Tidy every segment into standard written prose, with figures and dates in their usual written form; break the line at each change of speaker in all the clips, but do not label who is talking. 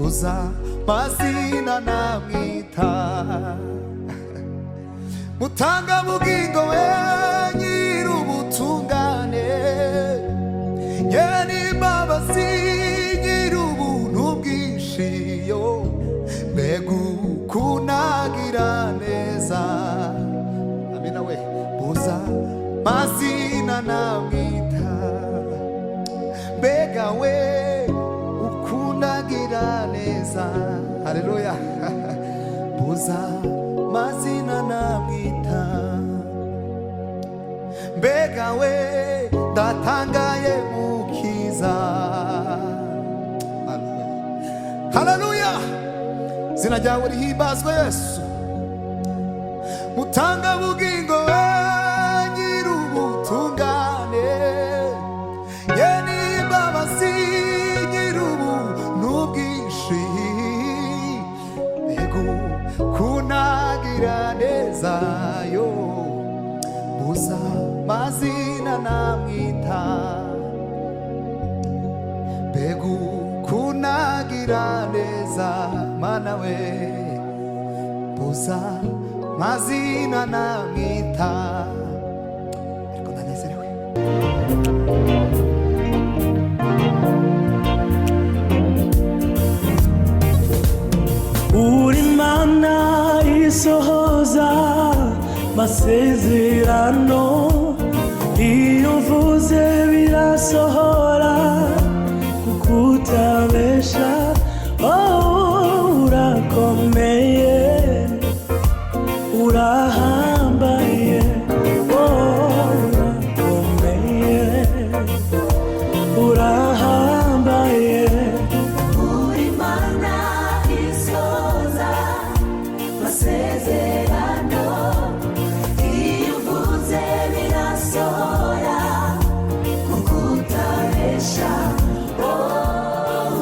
buza mazina namwita mutanga bugingo we nyir'ubutungane nyene imbabazi nyir'ubuntu bwinshi yo mbega ukunagira neza amina we buza mazina namwita mbega we ukunagira neza haleluya buza mazina namwita mbega we ndatangaye mukiza haleluya zina ryawe rihimbazwe Yesu mutanga bugingo we nyir'ubutungane nyene imbabazi nyir'ubuntu bwinshi mbega kunagira neza yo buza mazina namwita mbega kunagira neza mana we buza mazina namwita ariko ndanezerewe
uri mana isohoza masezerano iyo mvuze birasohora kuko utabesha urakomeye urahambaye urakomeye urahambaye
uri mana isohoza masezerano iyo uvuze birasohora kuko utabesha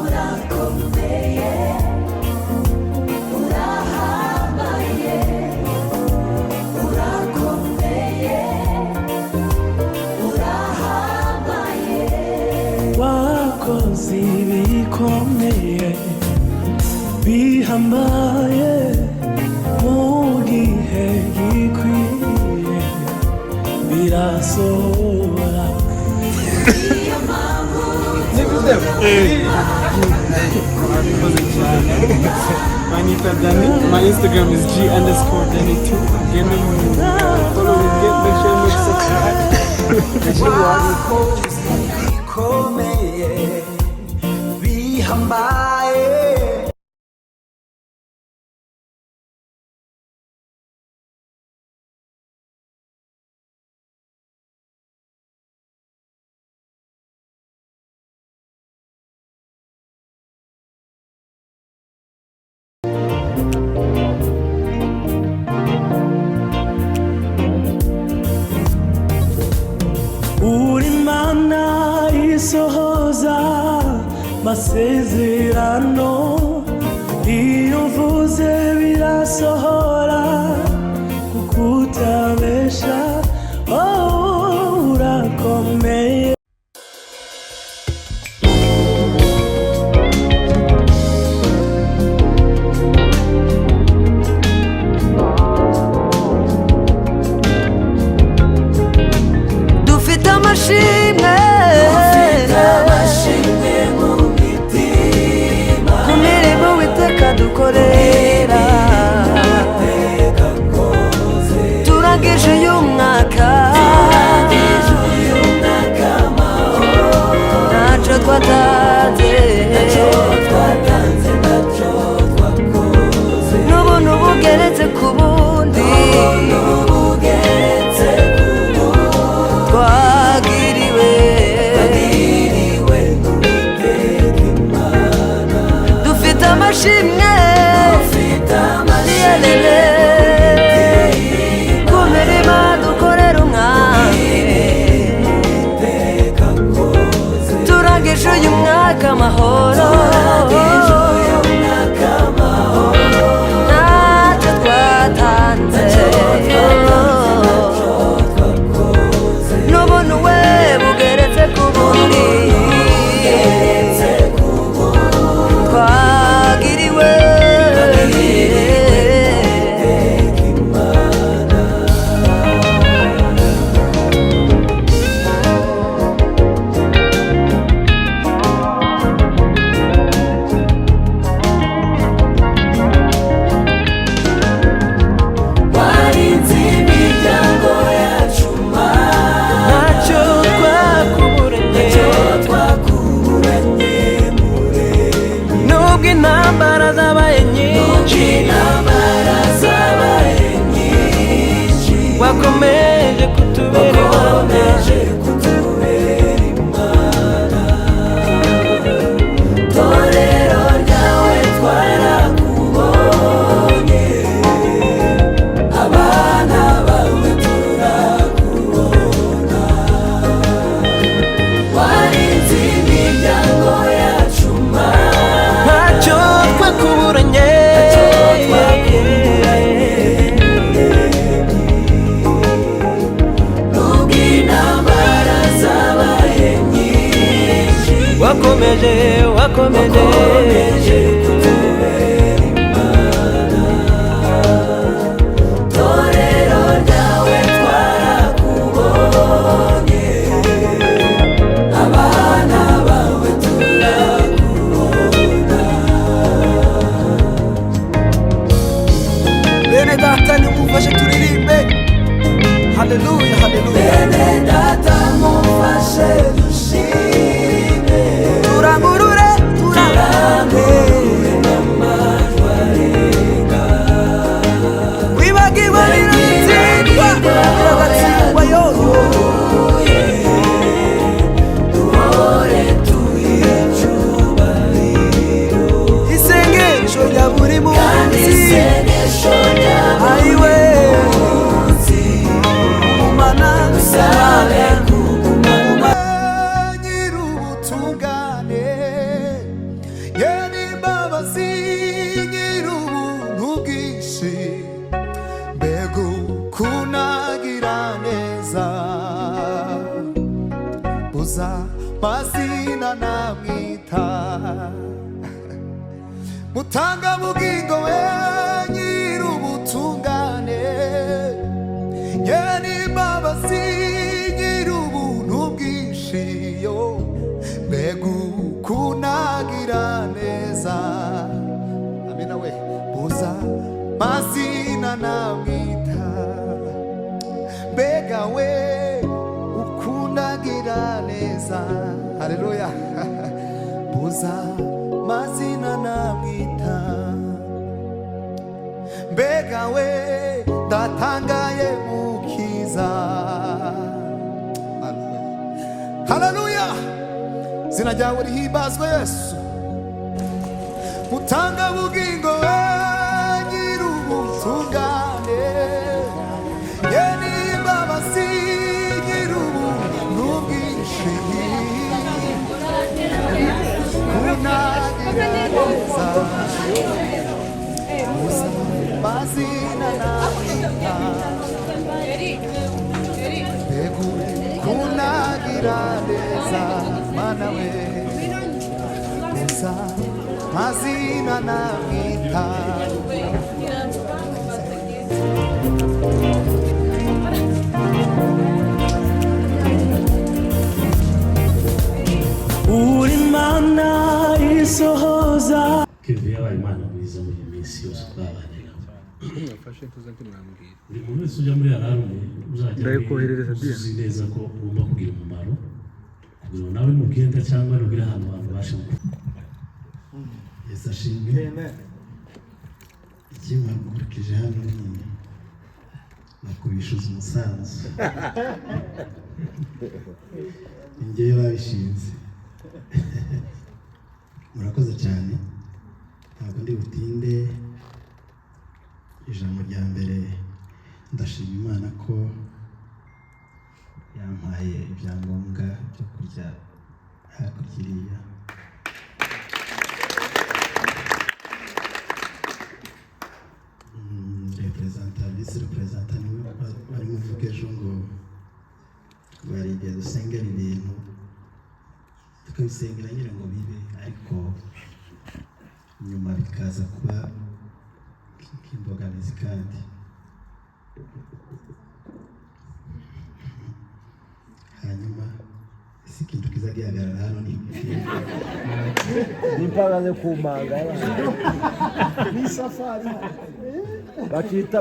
urakomeye urahambaye urakomeye urahambaye
wakoze ibikomeye bihambaye mu gihe gikwiye birasohora
iyo mpamvu
Manita Danny. My Instagram is G_Danny2. Get them follow me, make sure you subscribe. Make sure you watch.
bikomeye bihambaye uri mana isohoza masezerano iyo mvuze birasohora kuko utabesha urakomeye
dufite amashimwe
mu mitima
ku mirimo witeka dukorera turangije uyu mwaka ntacyo twatanze n'ubuntu bugeretse ku bundi twagiriwe dufite amashimwe yelele ku mirimo dukorera umwami turangije uyu mwaka amahoro ntacyo twatanze n'ubuntu we bugeretse ku bundi
intambara zabaye nyinshi wakomeje kutubera Imana torero ryawe twarakubonye abana bawe turakubona warinze imiryango yacu ntacyo twakuburanye wakomeje kutubera Imana torero ryawe twarakubonye abana bawe turakubona bene data nimufashe turirimbe haleluya haleluya bene data mufashe dushime turangurure n'amajwarenga wibagirwa biratsindwa biragatsindwa yoye duhore tuyicubahiro isengesho rya buri munsi ayiwe umana dusabe
mazina namwita mutanga bugingo we nyir'ubutungane nyir'imbabazi nyir'ubuntu bwinshi yo mbega ukunagira neza amina we buza mazina namwita mbega we ukunagira neza haleluya buza mazina namwita mbega we ndatangaye mukiza haleluya zina ryawe rihimbazwe Yesu mutanga bugingo we nyir'ubutungane nyir'imbabazi nyir'ubuntu bwinshi kunagira neza buza mazina namwita mbega kunagira neza mana we buza mazina namwita
uri Imana isohoza
Kevin yabaye Imana mwiza muri minsi yose twabanye nawe buri muntu wese ujya muri ararume uzajya uzi neza ko ugomba kugira umumaro kugira ngo nawe nugenda cyangwa nugire ahantu abantu bashe Yesu ashimwe ikimara gukurikije hano ni nakubishuza umusanzu njyewe babishinze murakoze cyane ntabwo ndi butinde ijambo rya mbere ndashima Imana ko yampaye ibyangombwa byo kurya hakurya iriya visi representa niwe barimo uvuga ejo ngo bari igihe dusengera ibintu tukabisengera nyine ngo bibe ariko nyuma bikaza kuba nk'imbogamizi kandi hanyuma isi ikintu kiza gihagarara hano ni
nimpagaze ku manga ni safari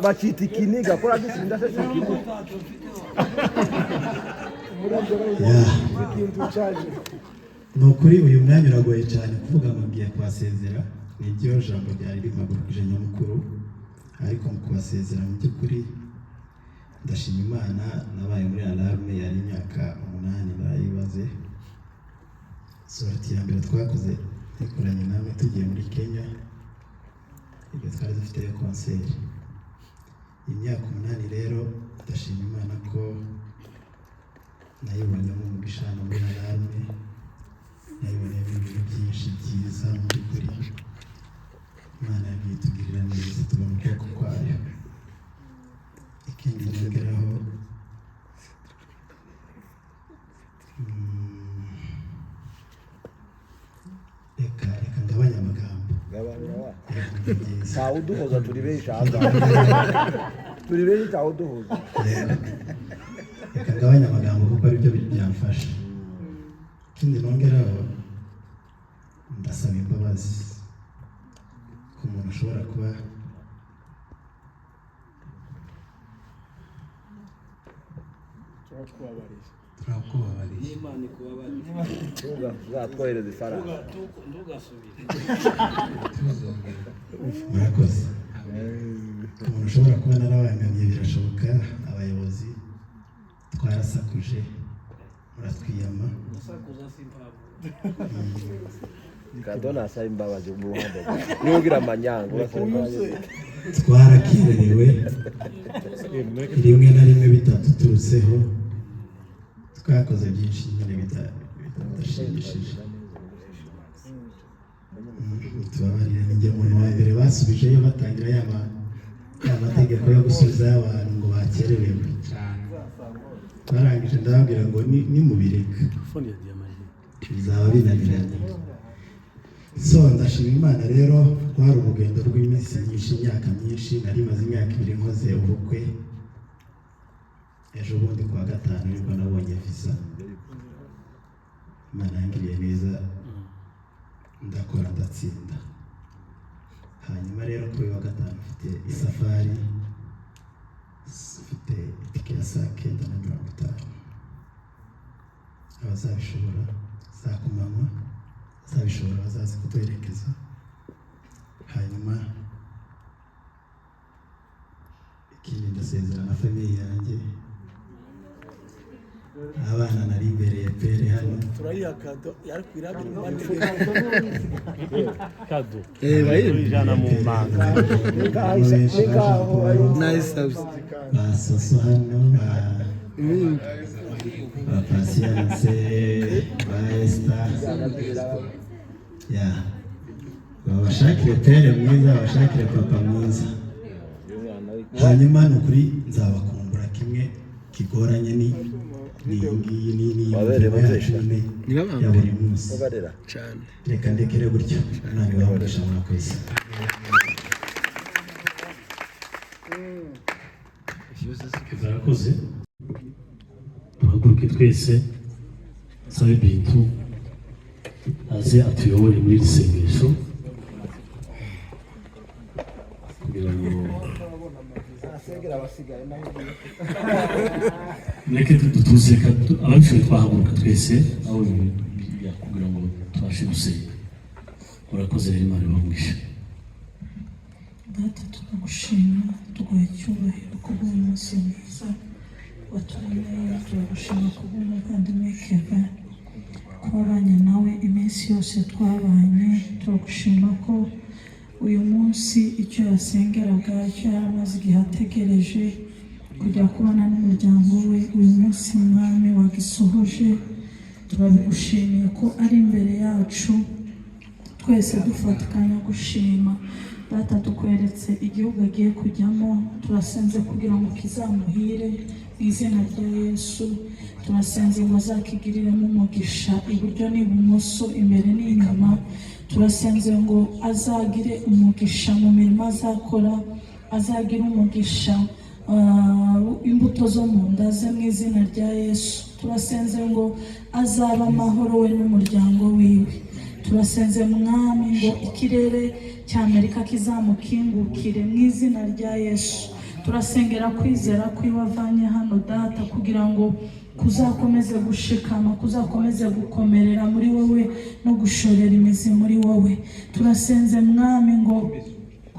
bakita ikiniga kora gisinda se ikiniga
ni ukuri uyu mwanya uragoye cyane kuvuga ngo ngiye kuhasezera
niryo jambo ryari rimagurukije nyamukuru, ariko mu kubasezera mu by'ukuri ndashima Imana. Nabaye muri alarme yari imyaka 8 narayibaze. Sorti ya mbere twakoze ikoranye namwe tugiye muri Kenya, ibyo twari dufite concert. Imyaka 8 rero ndashima Imana ko nayibonyemo umugisha no muri alarme, nayibonemo ibintu byinshi byiza mu by'ukuri. Imana yagiye itugirira neza, tuba mu kuboko kwayo. Ikindi nongeraho reka ngabanya amagambo.
Ntawe uduhoza turi benshi ahangaha. Turi benshi ntawe uduhoza.
Reka ngabanya amagambo kuko aribyo byamfasha. Ikindi nongeraho ndasaba imbabazi ku muntu ushobora kuba turakubabariye.
Imana ikubabariye.
Uzatwohereza ifaranga.
Murakoze. Ku muntu ushobora kuba narabangamiye birashoboka, abayobozi twarasakuje, muratwiyama.
Kadona asaba imbabazi mu ruhande rwe. Niwugira amanyanga
Twarakirerewe rimwe na rimwe bitatuturutseho, twakoze byinshi nyine bidashimishije. Tubabarire, ninjye muntu wa mbere basubijeyo batangira ya mategeko yo gusubizayo abantu ngo bakererewe. Barangije ndababwira ngo nimubireka bizaba binaniranye. So ndashima Imana rero, rwari urugendo rw'iminsi myinshi, imyaka myinshi. Nari maze imyaka 2 nkoze ubukwe. Ejo bundi kuwa gatanu nibwo nabonye visa. Imana yangiriye neza, ndakora ndatsinda. Hanyuma rero kuri wa gatanu mfite isafari, mfite itike ya saa 9:50. Abazabishobora saa kumanywa, abazabishobora bazaze kuduherekeza. Hanyuma ikindi ndasezera na famiye yanjye, abana nari imbere pere hano.
Turayiha kado yari kwirabira umwanya.
Kado.
Bayijana mu manga. Nice house.
Basoso hano, Patience, Esther. Yeah. Babashakire pere mwiza, babashakire papa mwiza. Hanyuma nukuri nzabakumbura kimwe kigoranye ni ya buri munsi. Reka ndekere gutyo, nani wamugisha mwakoze.
Murakoze. Duhaguruke twese, sabe Bintu aze atuyobore muri iri sengesho kugira ngo reka dutuze, ababishoboye twahaguruka twese aho kugira ngo tubashe gusenga. Murakoze rero, Imana ibamugishe.
Data, tunagushima tuguha icyubahiro kubw'umunsi mwiza waturemeye. Turagushima kubw'umuvandimwe Kevin, twabanye nawe iminsi yose twabanye. Turagushima ko uyu munsi icyo yasengeraga, icyo yari amaze igihe ategereje kujya kubana n'umuryango we, uyu munsi Mwami wagisohoje. Turabigushimiye ko ari imbere yacu, twese dufatikanya gushima. Data, tukweretse igihugu agiye kujyamo, turasenze kugira ngo kizamuhire mu izina rya Yesu. Turasenze ngo azakigiriremo umugisha iburyo n'ibumoso, imbere n'inyuma. Turasenze ngo azagire umugisha mu mirimo azakora, azagire umugisha imbuto zo mu nda ze mu izina rya Yesu. Turasenze ngo azaba amahoro we n'umuryango wiwe. Turasenze Mwami ngo ikirere cy'Amerika kizamukingukire mu izina rya Yesu. turasengera kwizera kw'iwavanye hano data kugira ngo kuzakomeze gushikama, kuzakomeze gukomerera muri wowe no gushorera imizi muri wowe. Turasenze mwami ngo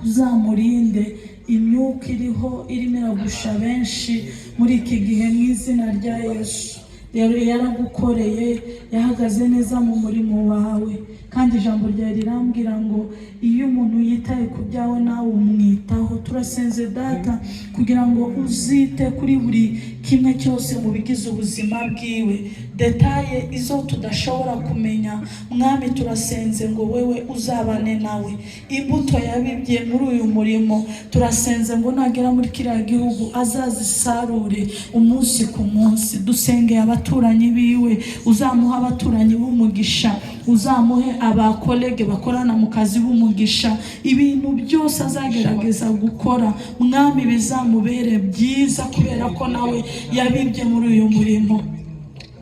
uzamurinde imyuka iriho irimo iragusha benshi muri iki gihe mu izina rya Yesu. Rero yaragukoreye, yahagaze neza mu murimo wawe, kandi ijambo ryawe rirambwira ngo iyo umuntu yitaye ku byawe nawe umwitaho. Turasenze data kugira ngo uzite kuri buri kimwe cyose mu bigize ubuzima bwiwe, detaye izo tudashobora kumenya. Mwami turasenze ngo wewe uzabane nawe, imbuto yabibye muri uyu murimo turasenze ngo nagera muri kiriya gihugu azazisarure umunsi ku munsi. Dusengeye abaturanyi biwe, uzamuha abaturanyi b'umugisha, uzamuhe abakolege bakorana mu kazi b'umugisha, ibintu byose azagerageza gukora mwami bizamubere byiza kubera ko nawe yabibye muri uyu murimo.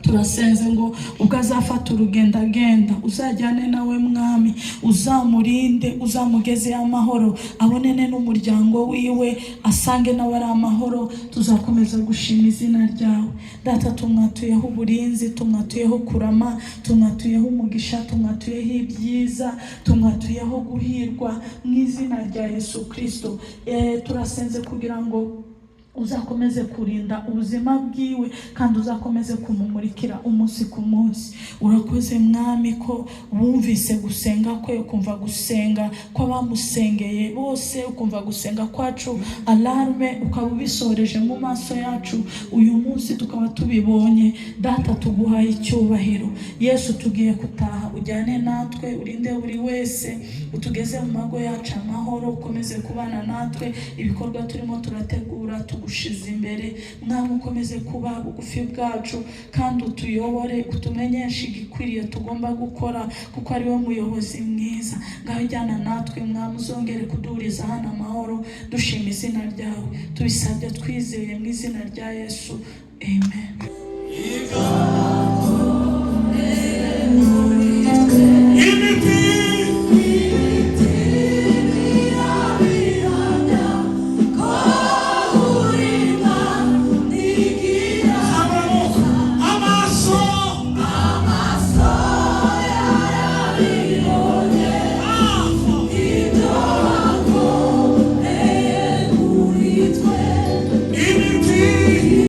Turasenze ngo ubwo azafata urugendo agenda uzajyane nawe mwami, uzamurinde, uzamugeze amahoro, abonene n'umuryango wiwe, asange nawe ari amahoro. Tuzakomeza gushima izina ryawe data. Tumwatuyeho uburinzi, tumwatuyeho kurama, tumwatuyeho umugisha, tumwatuyeho ibyiza, tumwatuyeho guhirwa mu izina rya Yesu Kristo. Turasenze kugira ngo uzakomeze kurinda ubuzima bwiwe kandi uzakomeze kumumurikira umunsi ku munsi. Urakoze mwami ko wumvise gusenga kwe, ukumva gusenga kw'abamusengeye bose, ukumva gusenga kwacu alarme ukaba ubisoreje mu maso yacu uyu munsi tukaba tubibonye. Data tuguhaye icyubahiro. Yesu tugiye kutaha, ujyane natwe, urinde buri wese, utugeze mu mago yacu amahoro, ukomeze kubana natwe. Ibikorwa turimo turategura tugushize imbere mwami, ukomeze kuba bugufi bwacu kandi utuyobore, utumenyeshe igikwiriye tugomba gukora kuko ari we muyobozi mwiza. Ngaho jyana natwe mwami, uzongere kuduhuriza hano amahoro. Dushima izina ryawe, tubisabye twizeye mu izina rya Yesu, amen.